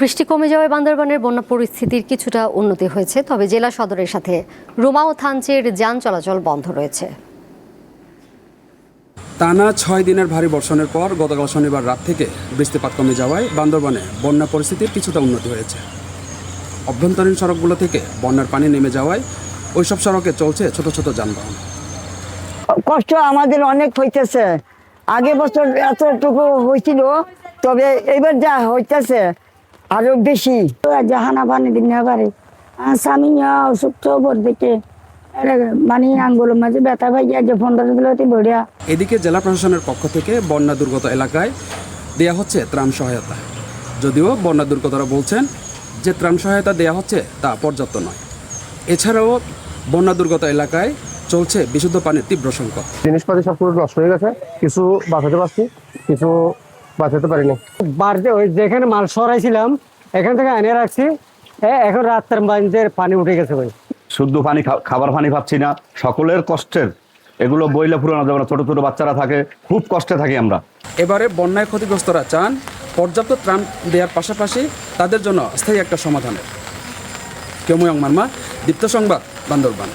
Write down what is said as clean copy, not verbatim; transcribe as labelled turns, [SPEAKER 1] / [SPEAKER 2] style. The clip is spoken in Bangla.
[SPEAKER 1] বৃষ্টি কমে যাওয়ায় বান্দরবানের বন্যা পরিস্থিতির কিছুটা উন্নতি হয়েছে, তবে জেলা সদরের সাথে রুমা ও থানচির যান চলাচল বন্ধ রয়েছে।
[SPEAKER 2] টানা 6 দিনের ভারী বর্ষণের পর গতকাল শনিবার রাত থেকে বৃষ্টিপাত কমে যাওয়ায় বান্দরবানে বন্যা পরিস্থিতির কিছুটা উন্নতি হয়েছে। অভ্যন্তরীণ সড়কগুলো থেকে বন্যার পানি নেমে যাওয়ায় ওইসব সড়কে চলছে ছোট ছোট যানবাহন।
[SPEAKER 3] কষ্ট আমাদের অনেক হইতেছে। আগে বছর এতটুকু হয়েছিল, তবে এবার যা হইতেছে আরো বেশি। জাহানা পানি দিন পারে স্বামী অসুস্থ দেখে মানে আঙ্গুলের মাঝে ব্যথা পাই যে 15 দিন বড়িয়া।
[SPEAKER 2] এদিকে জেলা প্রশাসনের পক্ষ থেকে বন্যা দুর্গত এলাকায় দেয়া হচ্ছে ত্রাণ সহায়তা। যদিও বন্যা দুর্গতরা বলছেন যে ত্রাণ সহায়তা দেয়া হচ্ছে তা পর্যাপ্ত নয়। এছাড়াও বন্যা দুর্গত এলাকায় চলছে বিশুদ্ধ পানির তীব্র সংকট।
[SPEAKER 4] জিনিসপাতি সব পুরো নষ্ট হয়ে গেছে, কিছু বাঁচাতে পারছি, কিছু বাঁচাতে পারিনি।
[SPEAKER 5] বাড়িতে ওই যেখানে মাল সরাইছিলাম এখান থেকে এনে রাখছি, এখন রাতের মাঝে পানি উঠে গেছে ভাই।
[SPEAKER 6] শুদ্ধ পানি, খাবার পানি পাচ্ছি না। সকলের কষ্টের এগুলো বইলে পুরানো যাবে না। ছোট ছোট বাচ্চারা থাকে, খুব কষ্টে থাকি আমরা।
[SPEAKER 2] এবারে বন্যায় ক্ষতিগ্রস্তরা চান পর্যাপ্ত ত্রাণ দেওয়ার পাশাপাশি তাদের জন্য স্থায়ী একটা সমাধানের। কেমুয়ং মার্মা, দীপ্ত সংবাদ, বান্দরবান।